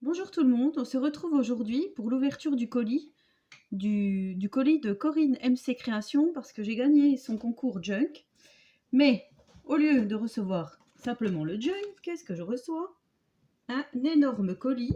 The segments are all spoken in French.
Bonjour tout le monde, on se retrouve aujourd'hui pour l'ouverture du colis, du colis de Corinne MC Création parce que j'ai gagné son concours Junk. Mais au lieu de recevoir simplement le Junk, qu'est-ce que je reçois? Un énorme colis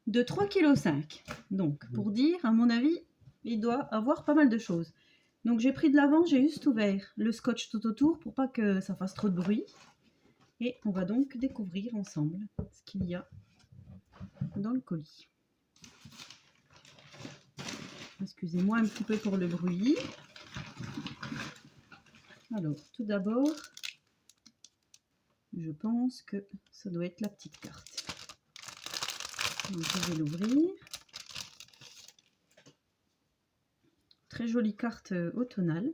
de 3,5 kg. Donc pour dire, à mon avis, il doit avoir pas mal de choses. Donc j'ai pris de l'avant, j'ai juste ouvert le scotch tout autour pour pas que ça fasse trop de bruit. Et on va donc découvrir ensemble ce qu'il y a dans le colis. Excusez-moi un petit peu pour le bruit. Alors, tout d'abord, je pense que ça doit être la petite carte. Donc, je vais l'ouvrir. Très jolie carte automnale.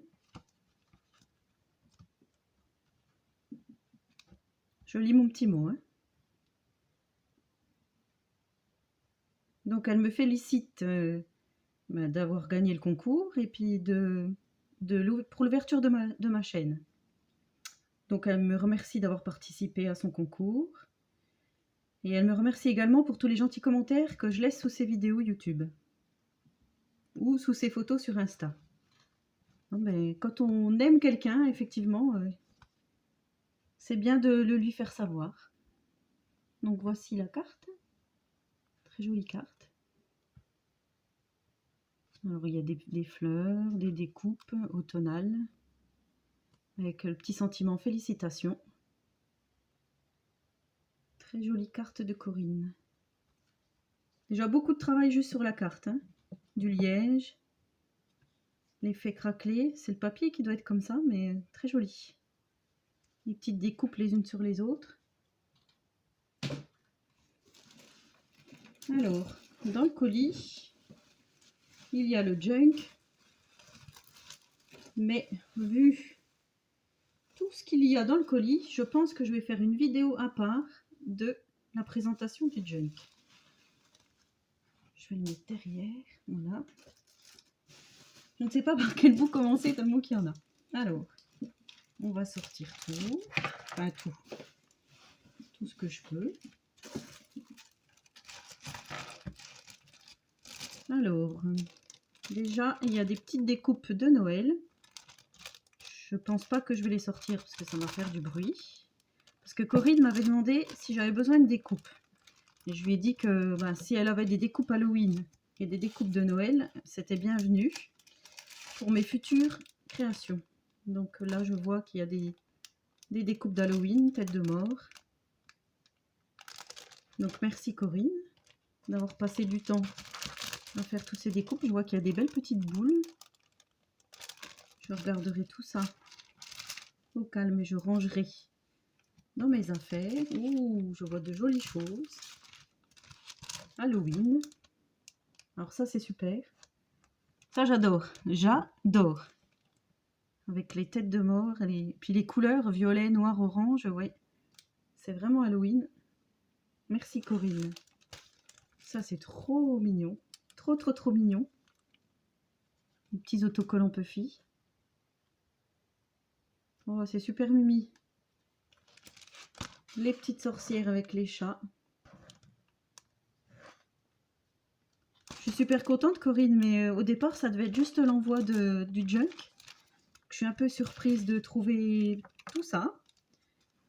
Je lis mon petit mot. Donc, elle me félicite d'avoir gagné le concours et puis pour l'ouverture de ma chaîne. Donc, elle me remercie d'avoir participé à son concours. Et elle me remercie également pour tous les gentils commentaires que je laisse sous ses vidéos YouTube. Ou sous ses photos sur Insta. Non, mais quand on aime quelqu'un, effectivement, c'est bien de le lui faire savoir. Donc voici la carte. Très jolie carte. Alors il y a des fleurs, des découpes automnales. Avec le petit sentiment félicitations. Très jolie carte de Corinne. Déjà beaucoup de travail juste sur la carte. Du liège. L'effet craquelé. C'est le papier qui doit être comme ça, mais très joli. Les petites découpes les unes sur les autres. Alors, dans le colis, il y a le junk. Mais vu tout ce qu'il y a dans le colis, je pense que je vais faire une vidéo à part de la présentation du junk. Je vais le mettre derrière, voilà. Je ne sais pas par quel bout commencer tellement qu'il y en a. Alors, on va sortir tout, enfin tout ce que je peux. Alors, déjà, il y a des petites découpes de Noël. Je pense pas que je vais les sortir parce que ça va faire du bruit. Parce que Corinne m'avait demandé si j'avais besoin de découpes. Et je lui ai dit que si elle avait des découpes Halloween et des découpes de Noël, c'était bienvenu pour mes futures créations. Donc là, je vois qu'il y a des découpes d'Halloween, tête de mort. Donc merci Corinne d'avoir passé du temps à faire toutes ces découpes. Je vois qu'il y a des belles petites boules. Je regarderai tout ça au calme et je rangerai dans mes affaires. Ouh, je vois de jolies choses. Halloween. Alors ça, c'est super. Ça, j'adore. J'adore. Avec les têtes de mort, puis les couleurs violet, noir, orange, ouais. C'est vraiment Halloween. Merci Corinne. Ça, c'est trop mignon. Trop, trop, trop mignon. Les petits autocollants Puffy. Oh, c'est super mimi. Les petites sorcières avec les chats. Je suis super contente Corinne, mais au départ, ça devait être juste l'envoi du junk. Je suis un peu surprise de trouver tout ça.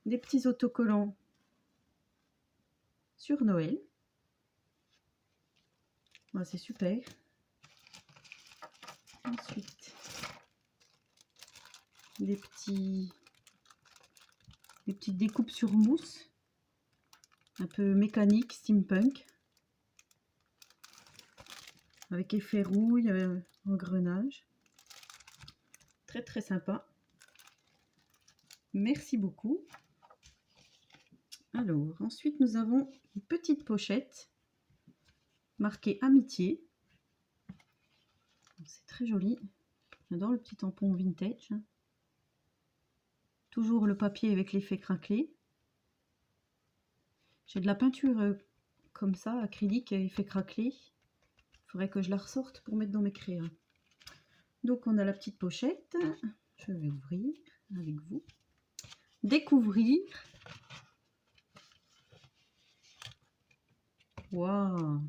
Des petits autocollants sur Noël. Ouais, c'est super. Ensuite, des petites découpes sur mousse. Un peu mécanique, steampunk. Avec effet rouille, engrenage. Très très sympa. Merci beaucoup. Alors, ensuite nous avons une petite pochette marquée Amitié. C'est très joli. J'adore le petit tampon vintage. Toujours le papier avec l'effet craquelé. J'ai de la peinture comme ça, acrylique, effet craquelé. Il faudrait que je la ressorte pour mettre dans mes crayons. Donc on a la petite pochette. Je vais ouvrir avec vous. Découvrir. Waouh!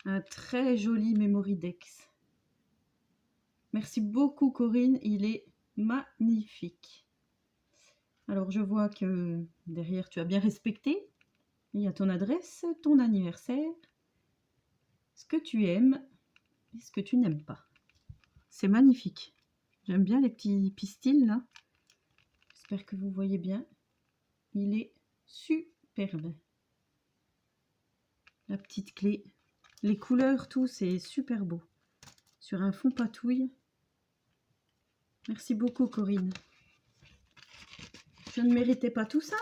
Un très joli Memoridex. Merci beaucoup Corinne, il est magnifique. Alors je vois que derrière tu as bien respecté. Il y a ton adresse, ton anniversaire, ce que tu aimes et ce que tu n'aimes pas. C'est magnifique. J'aime bien les petits pistils là. J'espère que vous voyez bien. Il est superbe. La petite clé. Les couleurs, tout, c'est super beau. Sur un fond patouille. Merci beaucoup Corinne. Je ne méritais pas tout ça.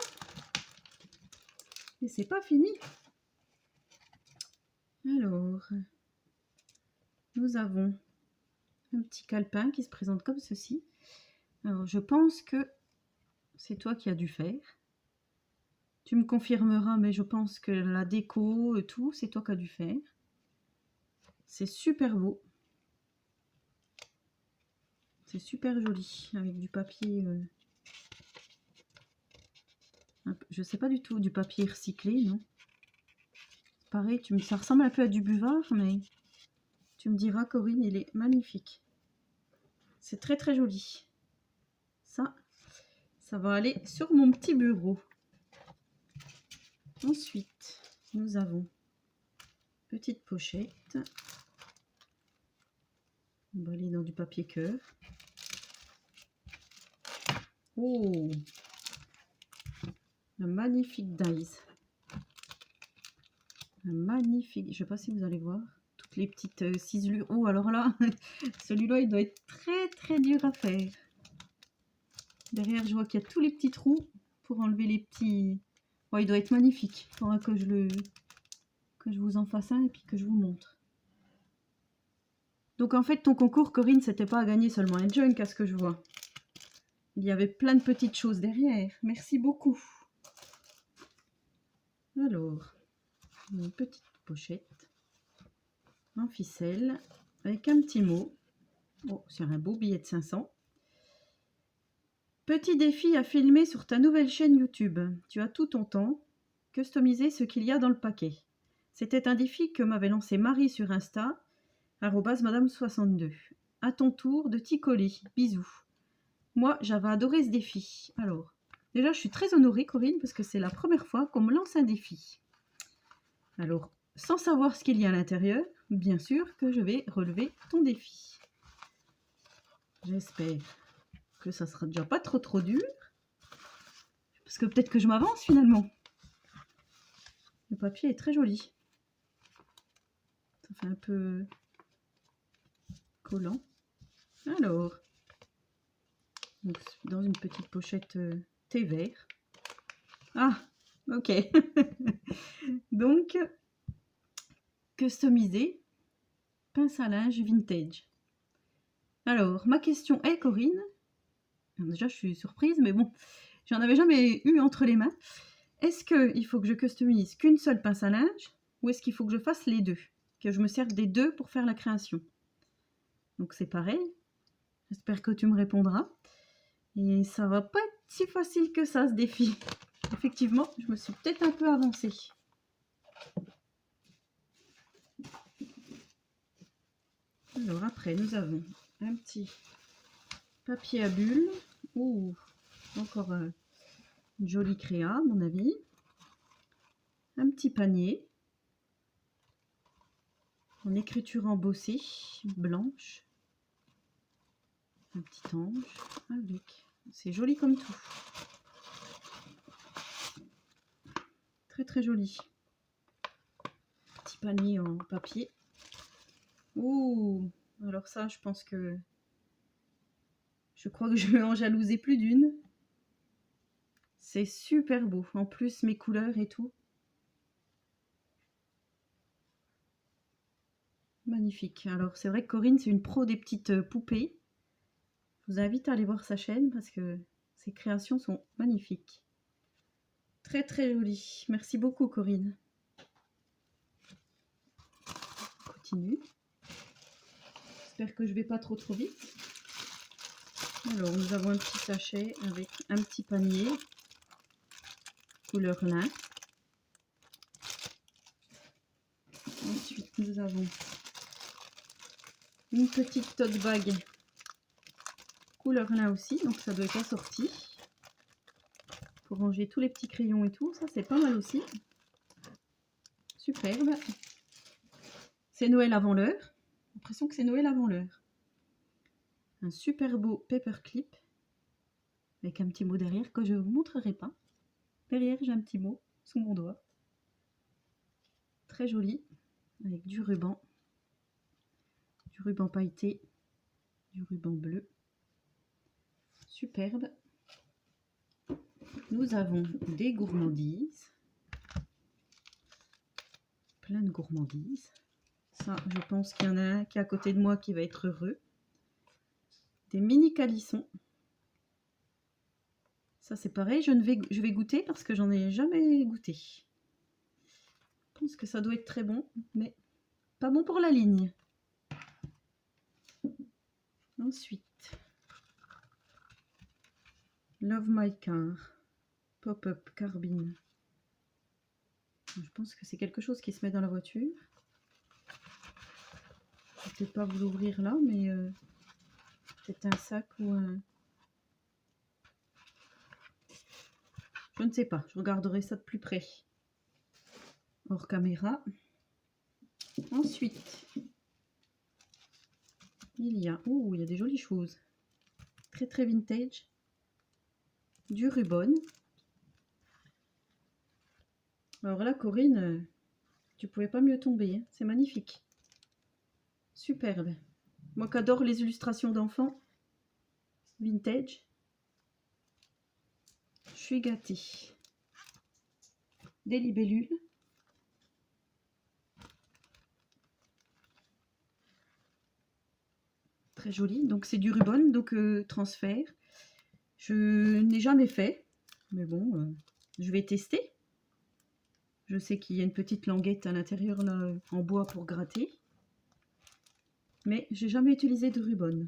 Et c'est pas fini. Alors, nous avons un petit calepin qui se présente comme ceci. Alors, je pense que c'est toi qui as dû faire. Tu me confirmeras, mais je pense que la déco et tout, c'est toi qui as dû faire. C'est super beau. C'est super joli, avec du papier... je sais pas du tout, du papier recyclé, non? Pareil, ça ressemble un peu à du buvard, mais tu me diras, Corinne, il est magnifique. C'est très très joli. Ça va aller sur mon petit bureau. Ensuite, nous avons petite pochette. On va aller dans du papier cœur. Oh, un magnifique dies. Un magnifique, je ne sais pas si vous allez voir, toutes les petites ciselures. Oh, alors là, celui-là, il doit être très très dur à faire. Derrière, je vois qu'il y a tous les petits trous pour enlever les petits... Oh, il doit être magnifique. Il faudra que je vous en fasse un et puis que je vous montre. Donc en fait, ton concours, Corinne, c'était pas à gagner seulement un junk, à ce que je vois. Il y avait plein de petites choses derrière. Merci beaucoup. Alors, une petite pochette en ficelle avec un petit mot. Oh, sur un beau billet de 500. Petit défi à filmer sur ta nouvelle chaîne YouTube. Tu as tout ton temps. Customiser ce qu'il y a dans le paquet. C'était un défi que m'avait lancé Marie sur Insta, @madame62. À ton tour de t'y coller. Bisous. Moi, j'avais adoré ce défi. Alors, déjà, je suis très honorée, Corinne, parce que c'est la première fois qu'on me lance un défi. Alors, sans savoir ce qu'il y a à l'intérieur, bien sûr que je vais relever ton défi. J'espère que ça sera déjà pas trop dur. Parce que peut-être que je m'avance finalement. Le papier est très joli. Ça fait un peu collant. Alors, donc, dans une petite pochette thé vert. Ah, ok. Donc, customiser, pince à linge vintage. Alors, ma question est, Corinne, déjà je suis surprise, mais bon, j'en avais jamais eu entre les mains. Est-ce qu'il faut que je customise qu'une seule pince à linge ou est-ce qu'il faut que je fasse les deux? Que je me serve des deux pour faire la création? Donc c'est pareil. J'espère que tu me répondras. Et ça va pas être si facile que ça, ce défi. Effectivement, je me suis peut-être un peu avancée. Alors après, nous avons un petit papier à bulles. Ouh, encore une jolie créa, à mon avis. Un petit panier. En écriture embossée, blanche. Un petit ange avec. C'est joli comme tout. Très très joli. Petit panier en papier. Ouh, alors ça, je pense que je crois que je vais en jalouser plus d'une. C'est super beau. En plus, mes couleurs et tout. Magnifique. Alors, c'est vrai que Corinne, c'est une pro des petites poupées. Je vous invite à aller voir sa chaîne parce que ses créations sont magnifiques. Très très jolies. Merci beaucoup, Corinne. On continue. J'espère que je ne vais pas trop vite. Alors, nous avons un petit sachet avec un petit panier couleur lin. nous avons une petite tote bag couleur lin aussi, donc ça doit être assorti. Pour ranger tous les petits crayons et tout, ça c'est pas mal aussi. Superbe. C'est Noël avant l'heure. J'ai l'impression que c'est Noël avant l'heure. Un super beau paperclip avec un petit mot derrière que je ne vous montrerai pas. Derrière, j'ai un petit mot sous mon doigt. Très joli, avec du ruban pailleté, du ruban bleu. Superbe. Nous avons des gourmandises. Plein de gourmandises. Ça, je pense qu'il y en a un qui est à côté de moi qui va être heureux. Des mini calissons. Ça, c'est pareil, je vais goûter parce que j'en ai jamais goûté. Je pense que ça doit être très bon, mais pas bon pour la ligne. Ensuite, Love My Car, Pop-up Carbine. Je pense que c'est quelque chose qui se met dans la voiture. Je ne vais pas vous l'ouvrir là, mais c'est un sac ou un... Je ne sais pas, je regarderai ça de plus près. Hors caméra. Ensuite, il y a des jolies choses. Très très vintage. Du ruban. Alors là, Corinne, tu pouvais pas mieux tomber. Hein. C'est magnifique. Superbe. Moi qui adore les illustrations d'enfants. Vintage. Je suis gâtée. Des libellules. Très joli. Donc c'est du ruban, donc transfert. Je n'ai jamais fait. Mais bon, je vais tester. Je sais qu'il y a une petite languette à l'intérieur là en bois pour gratter. Mais j'ai jamais utilisé de ruban.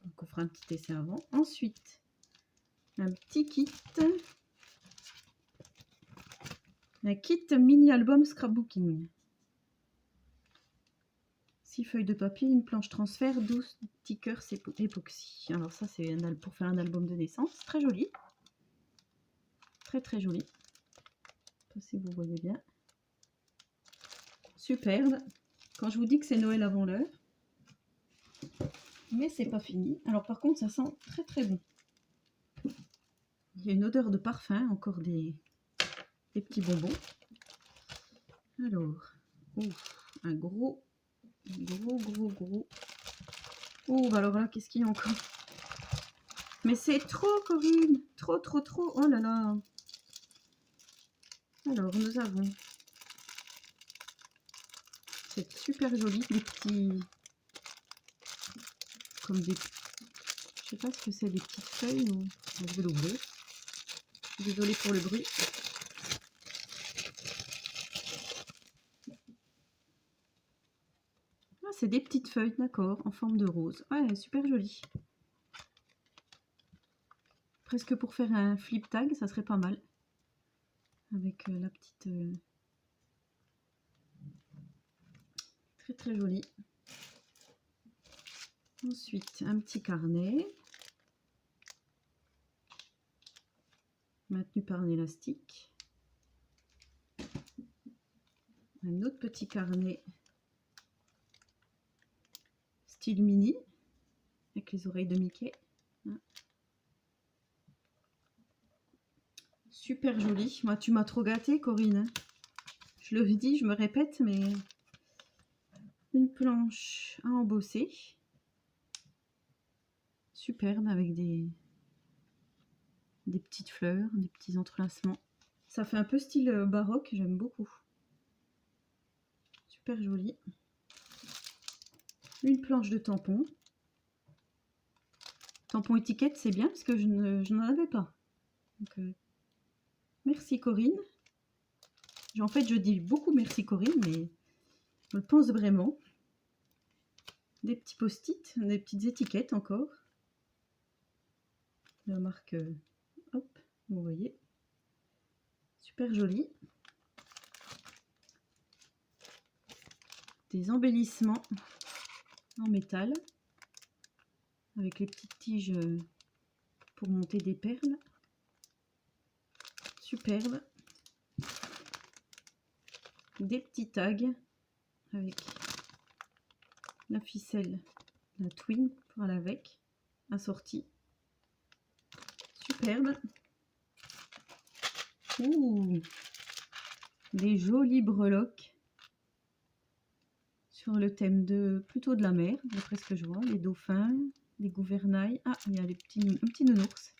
Donc on fera un petit essai avant. Ensuite, un petit kit. Un kit mini album scrapbooking. 6 feuilles de papier, une planche transfert, 12 stickers époxy. Alors ça c'est pour faire un album de naissance. Très joli. Très très joli. Je sais pas si vous voyez bien. Superbe. Quand je vous dis que c'est Noël avant l'heure. Mais c'est pas fini. Alors par contre ça sent très très bon. Il y a une odeur de parfum, encore des petits bonbons. Alors, un gros. Oh, bah alors là, qu'est-ce qu'il y a encore? Mais c'est trop, Corinne. Trop. Oh là là. Alors, nous avons... C'est super joli, des petits... Comme des... Je sais pas ce que c'est, des petites feuilles ou... Je vais l'ouvrir. Désolée pour le bruit. Ah, c'est des petites feuilles, d'accord, en forme de rose. Ouais, super joli. Presque pour faire un flip tag, ça serait pas mal. Avec la petite... Très très joli. Ensuite, un petit carnet. Maintenu par un élastique. Un autre petit carnet. Style mini. Avec les oreilles de Mickey. Super joli. Moi, tu m'as trop gâtée, Corinne. Je le dis, je me répète, mais... Une planche à embosser. Superbe, avec des petites fleurs, des petits entrelacements. Ça fait un peu style baroque, j'aime beaucoup. Super joli. Une planche de tampons. Tampon étiquette, c'est bien parce que je n'en avais pas. Donc, merci Corinne. En fait, je dis beaucoup merci Corinne, mais je le pense vraiment. Des petits post-it, des petites étiquettes encore. La marque, hop, vous voyez. Super joli. des embellissements en métal avec les petites tiges pour monter des perles. Superbe. Des petits tags avec la ficelle, la twin pour aller avec, assortie. Superbe. Ouh, des jolies breloques sur le thème plutôt de la mer, d'après ce que je vois. Les dauphins, les gouvernails. Ah, il y a un petit nounours.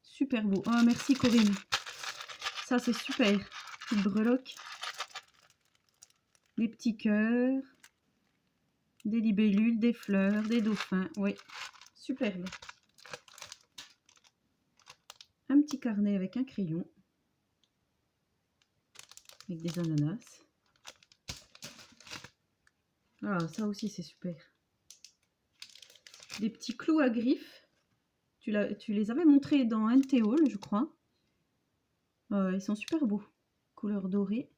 Super beau. Oh, merci Corinne. Ça, c'est super. Petite breloque. Des petits cœurs. Des libellules, des fleurs, des dauphins. Oui, superbe. Un petit carnet avec un crayon. Avec des ananas. Ah, ça aussi, c'est super. Des petits clous à griffes. Tu les avais montrés dans un de tes hauls, je crois. Ils sont super beaux. Couleur dorée.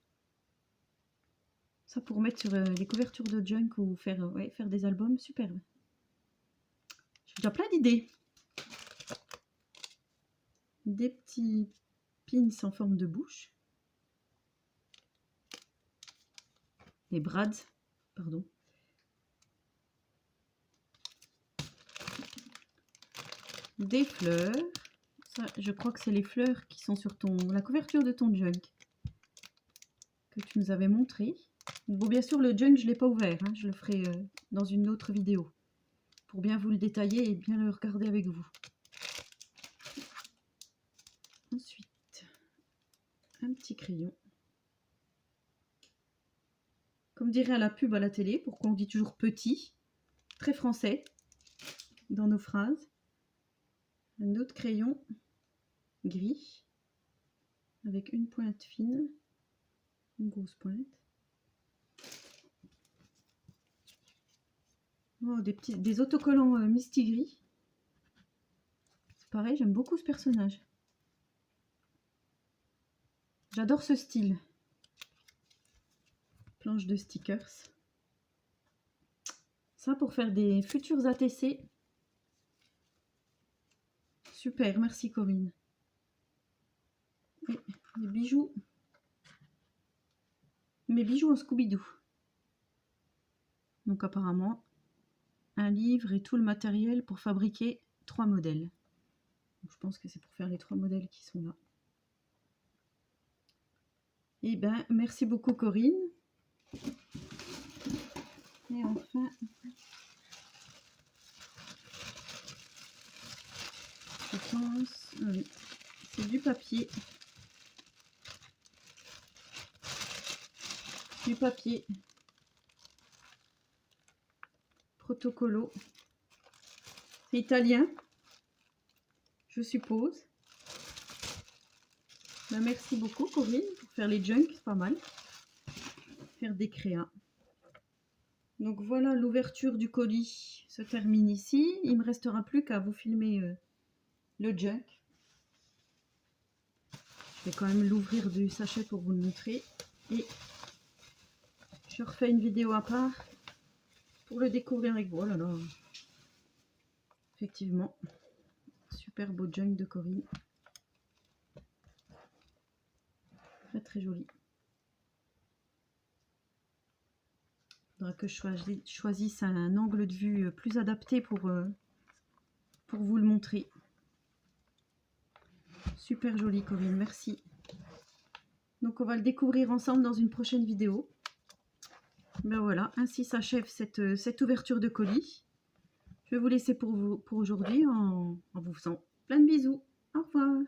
Ça pour mettre sur les couvertures de junk ou faire des albums. Superbe. J'ai déjà plein d'idées. Des petits pins en forme de bouche. Des brads, pardon. Des fleurs. Ça, je crois que c'est les fleurs qui sont sur la couverture de ton junk que tu nous avais montré. Bon, bien sûr, le junk, je ne l'ai pas ouvert. Hein. Je le ferai dans une autre vidéo pour bien vous le détailler et bien le regarder avec vous. Ensuite, un petit crayon. Comme dirait à la pub à la télé, pourquoi on dit toujours petit, très français dans nos phrases. Un autre crayon gris avec une pointe fine, une grosse pointe. Oh, des autocollants Misty Gris. C'est pareil, j'aime beaucoup ce personnage. J'adore ce style. Planche de stickers. Ça pour faire des futurs ATC. Super, merci Corinne. Et les bijoux. Mes bijoux en Scooby-Doo. Donc apparemment, un livre et tout le matériel pour fabriquer 3 modèles. Donc, je pense que c'est pour faire les 3 modèles qui sont là. Et ben, merci beaucoup Corinne. Et enfin, je pense, oui, c'est du papier. Du papier. Protocolo. C'est italien, je suppose. Ben, merci beaucoup Corinne pour faire les junks, c'est pas mal. Faire des créas. Donc voilà, l'ouverture du colis se termine ici. Il ne me restera plus qu'à vous filmer le junk. Je vais quand même l'ouvrir du sachet pour vous le montrer. Et je refais une vidéo à part pour le découvrir avec vous. Oh là là. Effectivement, super beau junk de Corinne. Très très joli. Il faudra que je choisisse un angle de vue plus adapté pour vous le montrer. Super joli Corinne, merci. Donc on va le découvrir ensemble dans une prochaine vidéo. Ben voilà, ainsi s'achève cette ouverture de colis. Je vais vous laisser pour aujourd'hui en vous faisant plein de bisous. Au revoir.